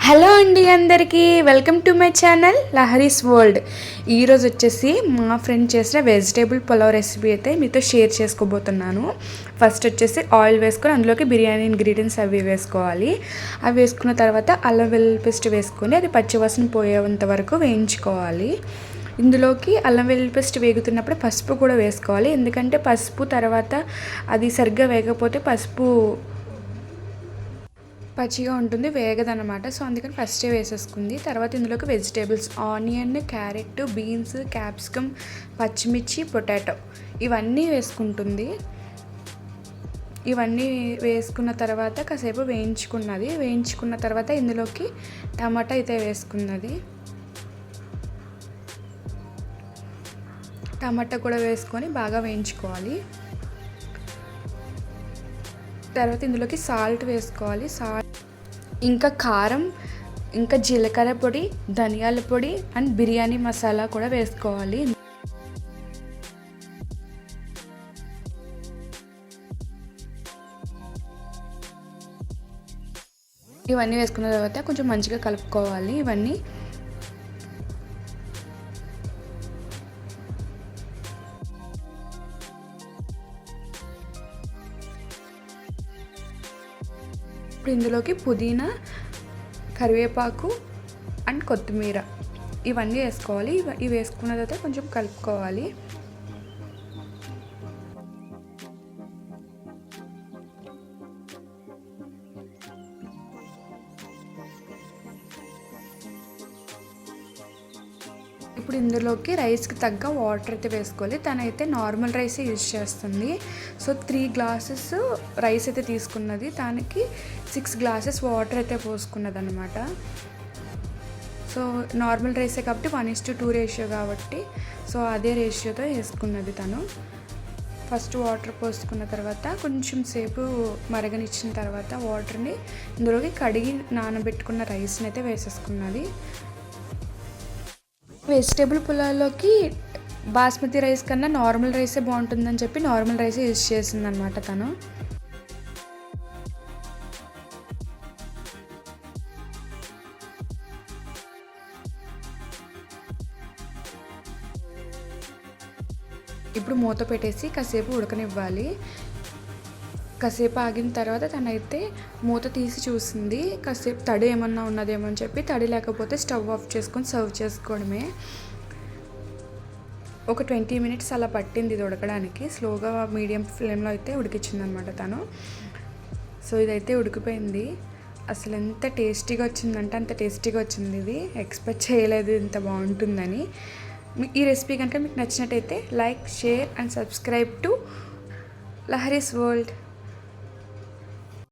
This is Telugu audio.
హలో అండి, అందరికీ welcome to my channel Lahari's world. ఈరోజు వచ్చేసి మా ఫ్రెండ్ చేసిన వెజిటేబుల్ పులావ్ రెసిపీ అయితే మీతో షేర్ చేసుకోబోతున్నాను. ఫస్ట్ వచ్చేసి ఆయిల్ వేసుకొని అందులోకి బిర్యానీ ఇంగ్రీడియంట్స్ అవి వేసుకోవాలి. అవి వేసుకున్న తర్వాత అల్లం వెల్లుల్లి పేస్ట్ వేసుకొని అది పచ్చివాసన పోయేంత వరకు వేయించుకోవాలి. ఇందులోకి అల్లం వెల్లుల్లి పేస్ట్ వేగుతున్నప్పుడు పసుపు కూడా వేసుకోవాలి. ఎందుకంటే పసుపు తర్వాత అది సరిగ్గా వేగకపోతే పసుపు పచ్చిగా ఉంటుంది, వేగదనమాట. సో అందుకని ఫస్టే వేసేసుకుంది. తర్వాత ఇందులోకి vegetables onion, carrot, beans, capsicum, పచ్చిమిర్చి, పొటాటో ఇవన్నీ వేసుకుంటుంది. ఇవన్నీ వేసుకున్న తర్వాత కాసేపు వేయించుకున్న తర్వాత ఇందులోకి టమాటా అయితే వేసుకున్నది. టమాటా కూడా వేసుకొని బాగా వేయించుకోవాలి. తర్వాత ఇందులోకి సాల్ట్ వేసుకోవాలి. ఇంకా కారం, ఇంకా జీలకర్ర పొడి, ధనియాల పొడి అండ్ బిర్యానీ మసాలా కూడా వేసుకోవాలి. ఇవన్నీ వేసుకున్న తర్వాత కొంచెం మంచిగా కలుపుకోవాలి. ఇవన్నీ ఇప్పుడు ఇందులోకి పుదీనా, కరివేపాకు అండ్ కొత్తిమీర ఇవన్నీ వేసుకోవాలి. ఇవి వేసుకున్న తర్వాత కొంచెం కలుపుకోవాలి. ఇప్పుడు ఇందులోకి రైస్కి తగ్గ వాటర్ అయితే వేసుకోవాలి. తనైతే నార్మల్ రైసే యూజ్ చేస్తుంది. సో 3 గ్లాసెస్ రైస్ అయితే తీసుకున్నది. దానికి 6 గ్లాసెస్ వాటర్ అయితే పోసుకున్నది అనమాట. సో నార్మల్ రైసే కాబట్టి 1:2 రేషియో కాబట్టి సో అదే రేషియోతో వేసుకున్నది తను. ఫస్ట్ వాటర్ పోసుకున్న తర్వాత కొంచెం సేపు మరగనిచ్చిన తర్వాత వాటర్ని ఇందులోకి కడిగి నానబెట్టుకున్న రైస్ని అయితే వేసేసుకున్నది. వెజిటేబుల్ పులావ్లోకి బాస్మతి రైస్ కన్నా నార్మల్ రైసే బాగుంటుందని చెప్పి నార్మల్ రైసే యూజ్ చేసిందనమాట తను. ఇప్పుడు మూత పెట్టేసి కాసేపు ఉడకనివ్వాలి. కాసేపు ఆగిన తర్వాత తనైతే మూత తీసి చూసింది. కాసేపు తడి ఏమన్నా ఉన్నదేమో అని చెప్పి, తడి లేకపోతే స్టవ్ ఆఫ్ చేసుకొని సర్వ్ చేసుకోవడమే. ఒక 20 మినిట్స్ అలా పట్టింది ఇది ఉడకడానికి. స్లోగా మీడియం ఫ్లేమ్లో అయితే ఉడికించింది అనమాట తను. సో ఇదైతే ఉడికిపోయింది. అసలు ఎంత టేస్టీగా వచ్చిందంటే అంత టేస్టీగా వచ్చింది. ఇది ఎక్స్పెక్ట్ చేయలేదు ఇంత బాగుంటుందని. ఈ రెసిపీ కనుక మీకు నచ్చినట్టయితే like, share and subscribe to Lahari's world.